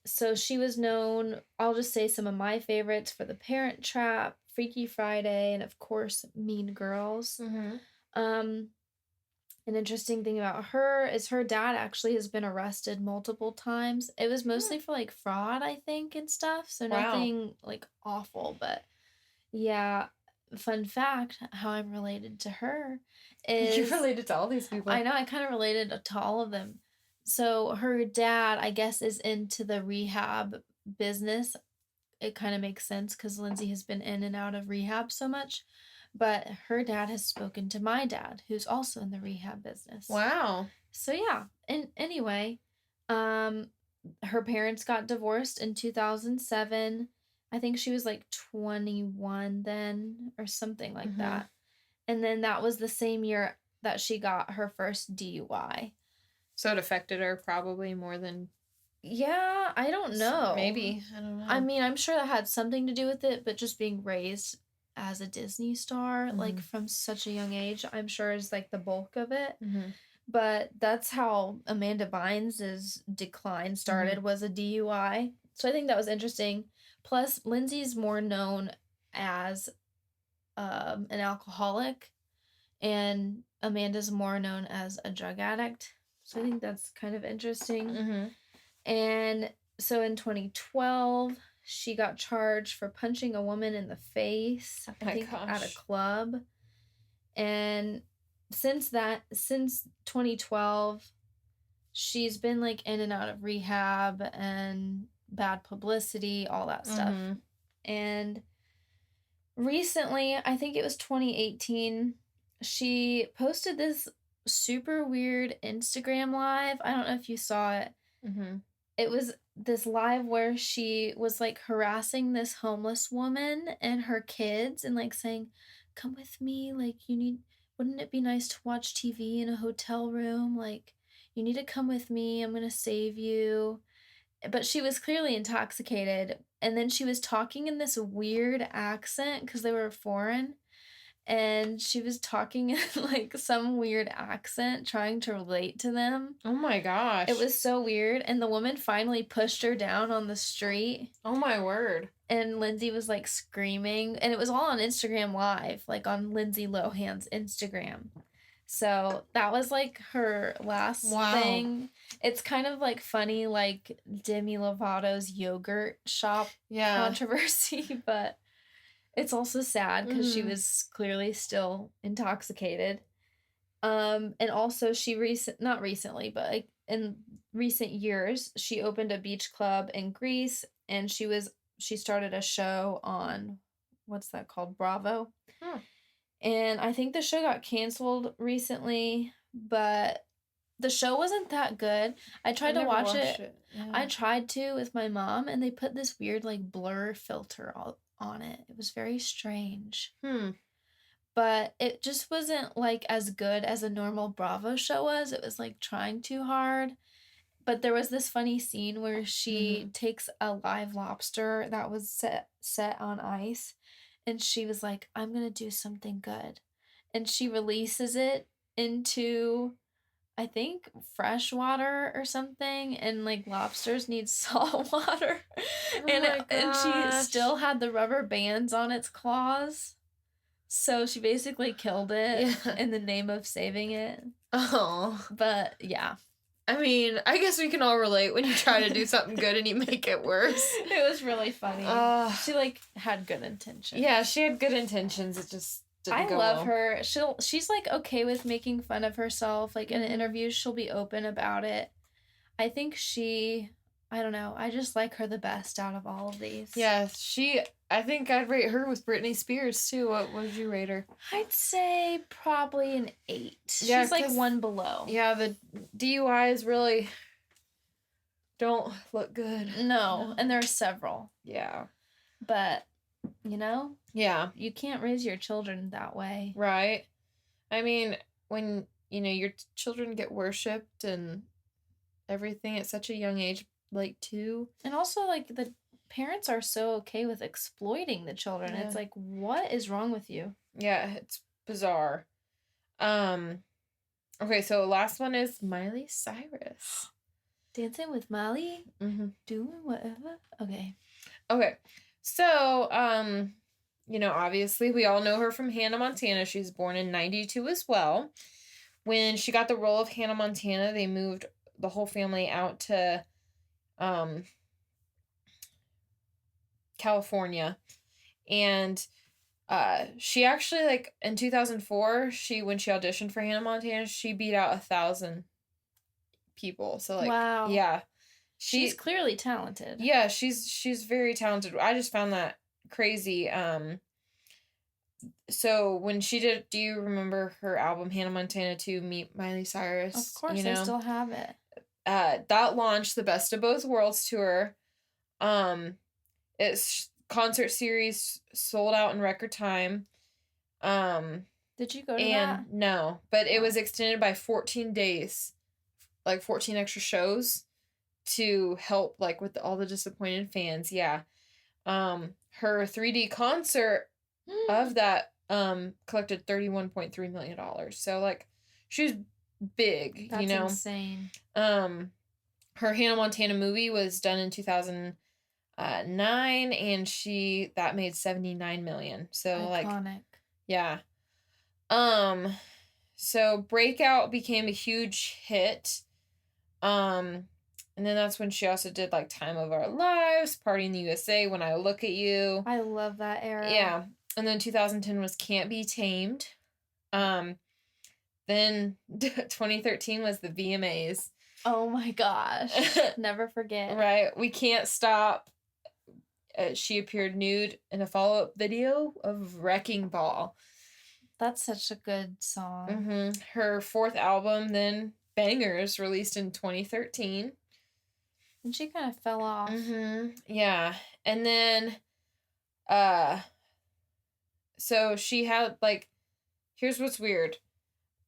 So she was known, I'll just say some of my favorites, for The Parent Trap, Freaky Friday, and of course Mean Girls. Mm-hmm. An interesting thing about her is her dad actually has been arrested multiple times. It was mostly for fraud, I think, and stuff. So nothing awful, but yeah. Fun fact, how I'm related to her is... You're related to all these people. I know, I kind of related to all of them. So her dad, I guess, is into the rehab business. It kind of makes sense because Lindsay has been in and out of rehab so much. But her dad has spoken to my dad, who's also in the rehab business. Wow. So yeah. And anyway, her parents got divorced in 2007. I think she was 21 then, or something like that. And then that was the same year that she got her first DUI. So it affected her probably more than... Yeah, I don't know. Maybe. I don't know. I mean, I'm sure that had something to do with it, but just being raised as a Disney star, from such a young age, I'm sure is the bulk of it. Mm-hmm. But that's how Amanda Bynes' decline started, was a DUI. So I think that was interesting. Plus, Lindsay's more known as an alcoholic, and Amanda's more known as a drug addict. So I think that's kind of interesting. Mm-hmm. And so in 2012, she got charged for punching a woman in the face, I think, at a club. And since 2012, she's been like in and out of rehab and bad publicity, all that stuff. Mm-hmm. And recently, I think it was 2018, she posted this super weird Instagram live. I don't know if you saw it. Mm-hmm. It was this live where she was like harassing this homeless woman and her kids and like saying, "Come with me, like wouldn't it be nice to watch TV in a hotel room? Like, you need to come with me, I'm gonna save you." But she was clearly intoxicated, and then she was talking in this weird accent because they were foreign, and she was talking in like some weird accent trying to relate to them. Oh my gosh. It was so weird, and the woman finally pushed her down on the street. Oh my word. And Lindsay was like screaming, and it was all on Instagram Live, like on Lindsay Lohan's Instagram. So that was like her last thing. It's kind of like funny, like Demi Lovato's yogurt shop controversy, but it's also sad because she was clearly still intoxicated. And also she not recently, but like in recent years, she opened a beach club in Greece, and she started a show on, what's that called? Bravo. And I think the show got canceled recently, but the show wasn't that good. I tried to watch it. Yeah. I tried to with my mom, and they put this weird like blur filter on it. It was very strange. But it just wasn't like as good as a normal Bravo show was. It was like trying too hard. But there was this funny scene where she takes a live lobster that was set on ice, and she was like, "I'm going to do something good." And she releases it into, I think, fresh water or something, and like lobsters need salt water. And she still had the rubber bands on its claws. So she basically killed it in the name of saving it. Oh. But yeah. I mean, I guess we can all relate when you try to do something good and you make it worse. It was really funny. She like had good intentions. Yeah, she had good intentions. It just didn't go well. I love her. She's like okay with making fun of herself. Like in interviews, she'll be open about it. I think I don't know. I just like her the best out of all of these. Yeah, I think I'd rate her with Britney Spears too. What would you rate her? I'd say probably an 8. Yeah, she's like one below. Yeah, the DUIs really don't look good. No, and there are several. Yeah. But, you know? Yeah. You can't raise your children that way. Right. I mean, when, your children get worshipped and everything at such a young age, like 2. And also, like, the parents are so okay with exploiting the children. Yeah. It's like, what is wrong with you? Yeah, it's bizarre. Okay, so last one is Miley Cyrus. Dancing with Miley? Mm-hmm. Doing whatever? Okay. So, obviously we all know her from Hannah Montana. She was born in 92 as well. When she got the role of Hannah Montana, they moved the whole family out to California, and she actually, like, in 2004, when she auditioned for Hannah Montana, she beat out 1,000 people. So, like, wow. Yeah, she's clearly talented. Yeah, she's very talented. I just found that crazy. So when she did, do you remember her album Hannah Montana 2 Meet Miley Cyrus? Of course, I still have it. That launched the Best of Both Worlds tour. Its concert series sold out in record time. Did you go to that? No, but it was extended by 14 days, like 14 extra shows to help, like, with all the disappointed fans. Yeah. Her 3D concert of that collected $31.3 million. So, like, she's big. That's insane. Her Hannah Montana movie was done in 2009, and that made $79 million. So iconic. Like, yeah. So Breakout became a huge hit. And then that's when she also did, like, Time of Our Lives, Party in the USA, When I Look at You. I love that era. Yeah. And then 2010 was Can't Be Tamed. Then 2013 was the VMAs. Oh my gosh. Never forget. Right. We Can't Stop. She appeared nude in a follow-up video of Wrecking Ball. That's such a good song. Mm-hmm. Her fourth album, then Bangers, released in 2013. And she kind of fell off. Mm-hmm. Yeah. And then, so she had, like, here's what's weird.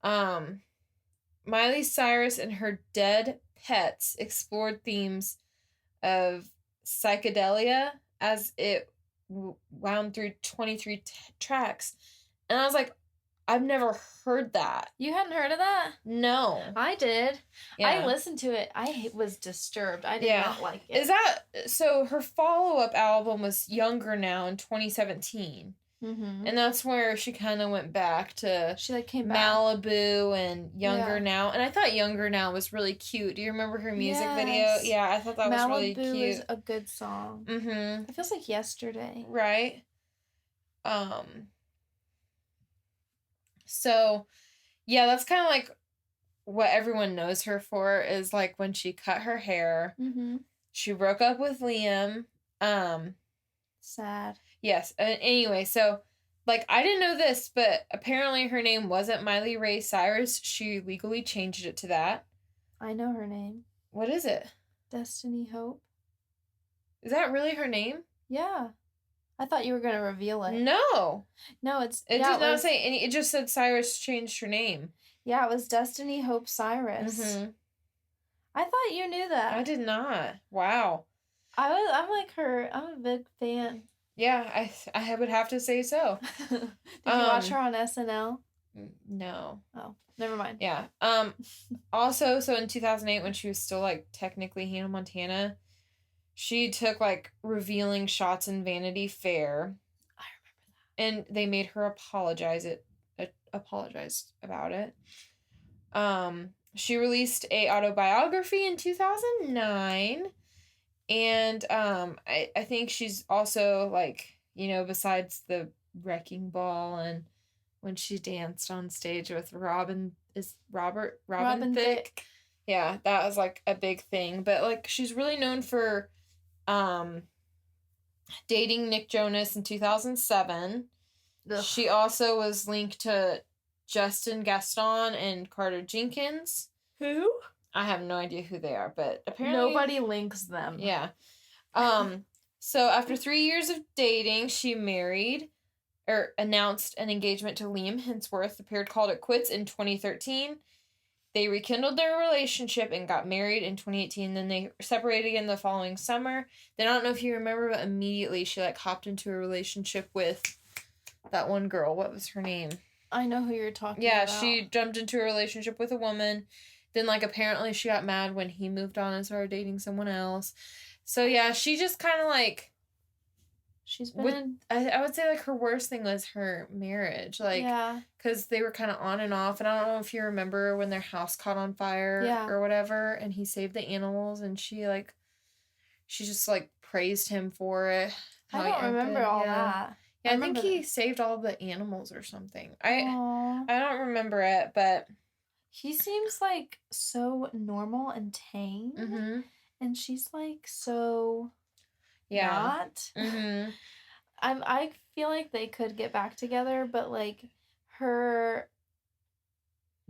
Miley Cyrus and her Dead Pets explored themes of psychedelia as it wound through 23 tracks. And I was like, I've never heard that. You hadn't heard of that? No. I did. Yeah. I listened to it. I was disturbed. I did not like it. Is that... So her follow-up album was Younger Now in 2017. Mm-hmm. And that's where she kind of went back to... She, like, came back. Malibu and Younger Now. And I thought Younger Now was really cute. Do you remember her music video? Yeah, I thought that was really cute. Malibu is a good song. Mm-hmm. It feels like yesterday. Right. So, yeah, that's kind of like what everyone knows her for is like when she cut her hair. Mm-hmm. She broke up with Liam. Sad. Yes. Anyway, so like I didn't know this, but apparently her name wasn't Miley Ray Cyrus. She legally changed it to that. I know her name. What is it? Destiny Hope. Is that really her name? Yeah. I thought you were going to reveal it. No. No, it's... It did not say any... It just said Cyrus changed her name. Yeah, it was Destiny Hope Cyrus. Mm-hmm. I thought you knew that. I did not. Wow. I'm like her. I'm a big fan. Yeah, I would have to say so. Did you watch her on SNL? No. Oh, never mind. Yeah. Also, so in 2008, when she was still like technically Hannah Montana, she took like revealing shots in Vanity Fair. I remember that. And they made her apologize about it. She released a autobiography in 2009. And I think she's also like, you know, besides the Wrecking Ball and when she danced on stage with Robin Thicke. Yeah, that was like a big thing. But like she's really known for dating Nick Jonas in 2007. Ugh. She also was linked to Justin Gaston and Carter Jenkins. Who? I have no idea who they are, but apparently... Nobody links them. Yeah. So after 3 years of dating, she announced an engagement to Liam Hemsworth. The pair called it quits in 2013. They rekindled their relationship and got married in 2018. Then they separated again the following summer. Then I don't know if you remember, but immediately she like hopped into a relationship with that one girl. What was her name? I know who you're talking Yeah, about. she jumped into a relationship with a woman. Then, like, apparently she got mad when he moved on and started dating someone else. So, yeah, she just kind of, like... She's been... I would say, like, her worst thing was her marriage. Like, yeah. Because they were kind of on and off. And I don't know if you remember when their house caught on fire or whatever. And he saved the animals. And she just, like, praised him for it. I don't remember all that. Yeah, I think he saved all the animals or something. I don't remember it, but... He seems like so normal and tame. Mm-hmm. And she's like so not. Mm-hmm. I feel like they could get back together, but like her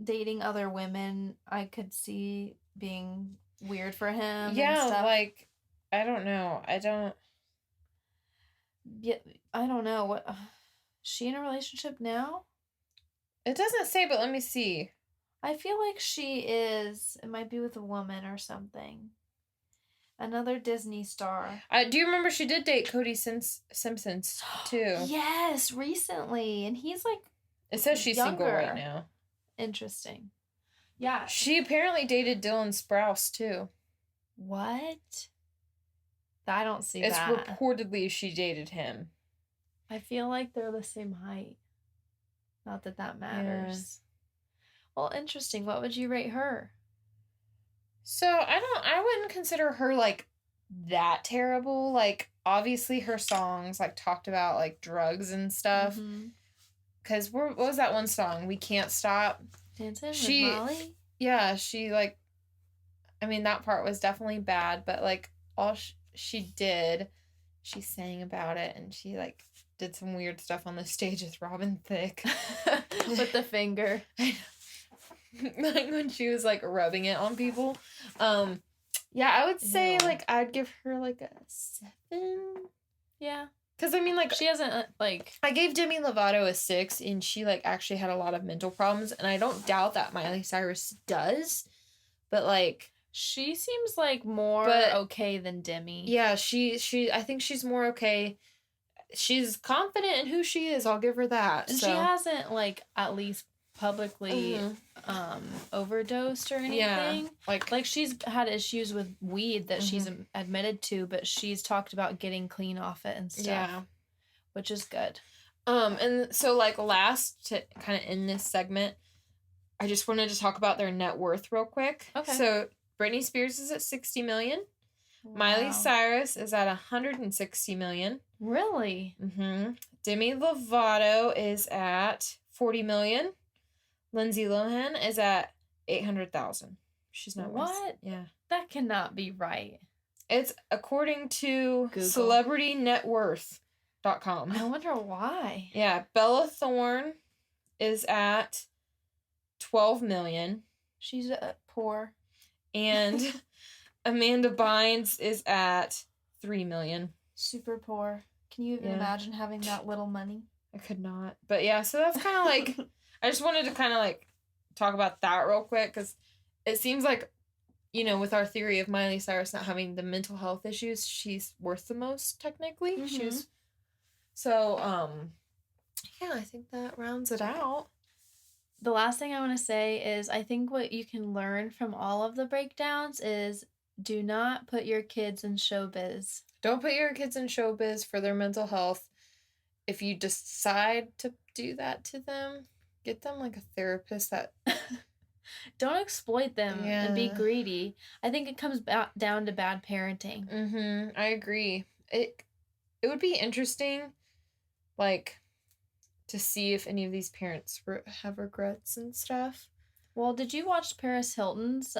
dating other women, I could see being weird for him. Yeah, and stuff. like I don't know. Yeah, I don't know. What is she in a relationship now? It doesn't say, but let me see. I feel like she is. It might be with a woman or something. Another Disney star. Do you remember she did date Cody Simpson too? Yes, recently. And he's like It says she's younger. single right now. Interesting. Yeah. She apparently dated Dylan Sprouse too. What? I don't see it's that. It's reportedly she dated him. I feel like they're the same height. Not that matters. Yeah. Well, interesting. What would you rate her? So, I wouldn't consider her, like, that terrible. Like, obviously her songs, like, talked about, like, drugs and stuff. Because, what was that one song? We Can't Stop. Dancing with Molly? Yeah, she, like, I mean, that part was definitely bad, but, like, all she did, she sang about it, and she, like, did some weird stuff on the stage with Robin Thicke. With the finger. Like, when she was, like, rubbing it on people. Yeah, I would say, like, I'd give her, like, a 7. Yeah. Because, I mean, like... She hasn't, like... I gave Demi Lovato a 6, and she, like, actually had a lot of mental problems, and I don't doubt that Miley Cyrus does, but, like... She seems, like, more okay than Demi. Yeah, I think she's more okay. She's confident in who she is, I'll give her that. And she hasn't, like, at least publicly overdosed or anything. Yeah. Like she's had issues with weed that she's admitted to, but she's talked about getting clean off it and stuff. Yeah. Which is good. And so, like, last to kind of end this segment, I just wanted to talk about their net worth real quick. Okay. So Britney Spears is at $60 million. Wow. Miley Cyrus is at $160 million. Really? Demi Lovato is at $40 million. Lindsay Lohan is at $800,000. She's not what? Yeah. That cannot be right. It's according to Google. CelebrityNetWorth.com. I wonder why. Yeah, Bella Thorne is at $12 million. She's poor. And Amanda Bynes is at $3 million. Super poor. Can you even imagine having that little money? I could not. But yeah, so that's kind of like, I just wanted to kind of like talk about that real quick, because it seems like, you know, with our theory of Miley Cyrus not having the mental health issues, she's worth the most, technically. So, yeah, I think that rounds it out. The last thing I want to say is I think what you can learn from all of the breakdowns is do not put your kids in showbiz. Don't put your kids in showbiz for their mental health. If you decide to do that to them, get them, like, a therapist that... Don't exploit them and be greedy. I think it comes down to bad parenting. I agree. It would be interesting, like, to see if any of these parents have regrets and stuff. Well, did you watch Paris Hilton's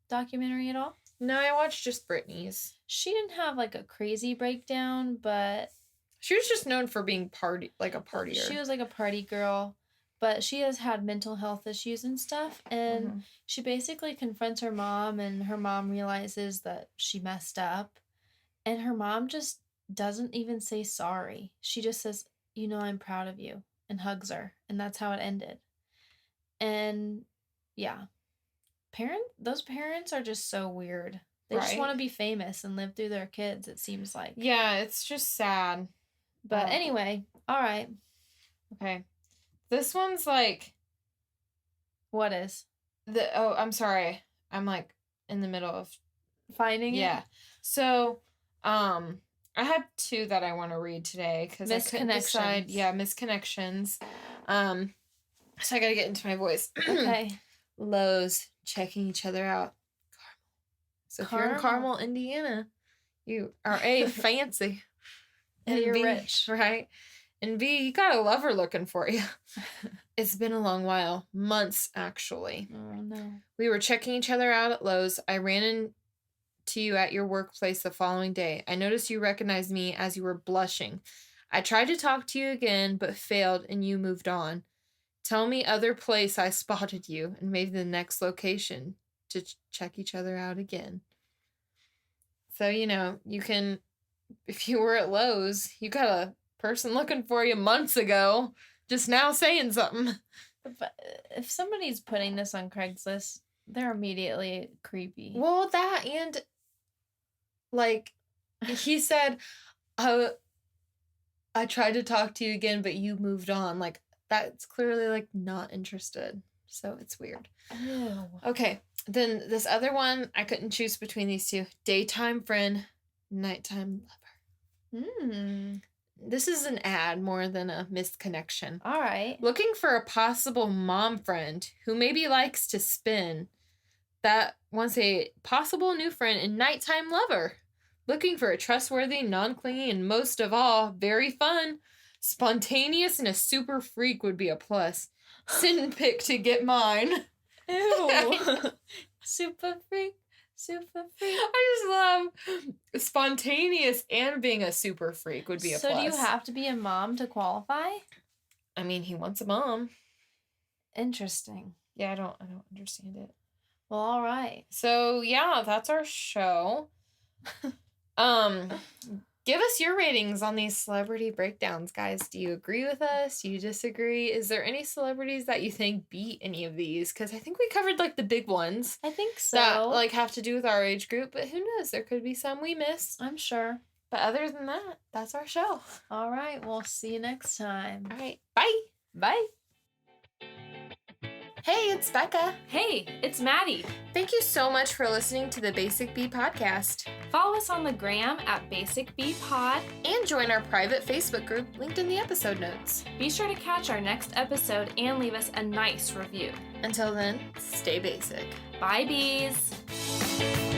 documentary at all? No, I watched just Britney's. She didn't have, like, a crazy breakdown, but... She was just known for being a partier. She was, like, a party girl, but she has had mental health issues and stuff, and she basically confronts her mom, and her mom realizes that she messed up, and her mom just doesn't even say sorry. She just says, you know, I'm proud of you, and hugs her, and that's how it ended. And, yeah. Those parents are just so weird. They just want to be famous and live through their kids, it seems like. Yeah, it's just sad. But anyway, all right. Okay. This one's like... What is? I'm sorry. I'm, like, in the middle of... Finding it? Yeah. So, I have 2 that I want to read today, because I couldn't decide. Yeah, misconnections. So I gotta get into my voice. Okay. Lowe's checking each other out. Carmel. So if you're in Carmel, Indiana, you are A, fancy. And you're B, rich. Right? And B, you got a lover looking for you. It's been a long while. Months, actually. Oh, no. We were checking each other out at Lowe's. I ran into you at your workplace the following day. I noticed you recognized me as you were blushing. I tried to talk to you again, but failed, and you moved on. Tell me other place I spotted you, and maybe the next location to check each other out again. So, you know, you can, if you were at Lowe's, you got a person looking for you months ago, just now saying something. But if somebody's putting this on Craigslist, they're immediately creepy. Well, that and, like, he said, I tried to talk to you again, but you moved on. Like, that's clearly, like, not interested. So it's weird. Ew. Okay. Then this other one, I couldn't choose between these 2. Daytime friend, nighttime lover. This is an ad more than a misconnection. All right. Looking for a possible mom friend who maybe likes to spin. That wants a possible new friend and nighttime lover. Looking for a trustworthy, non-clingy, and most of all, very fun. Spontaneous and a super freak would be a plus. Send pic to get mine. Ew. Super freak. Super freak. I just love spontaneous and being a super freak would be a plus. So do you have to be a mom to qualify? I mean, he wants a mom. Interesting. Yeah, I don't understand it. Well, all right. So yeah, that's our show. Give us your ratings on these celebrity breakdowns, guys. Do you agree with us? Do you disagree? Is there any celebrities that you think beat any of these? Because I think we covered like the big ones. I think so. That like have to do with our age group, but who knows? There could be some we missed. I'm sure. But other than that, that's our show. All right. We'll see you next time. All right. Bye. Bye. Hey, it's Becca. Hey, it's Maddie. Thank you so much for listening to the Basic Bee podcast. Follow us on the gram at Basic Bee Pod. And join our private Facebook group linked in the episode notes. Be sure to catch our next episode and leave us a nice review. Until then, stay basic. Bye, bees.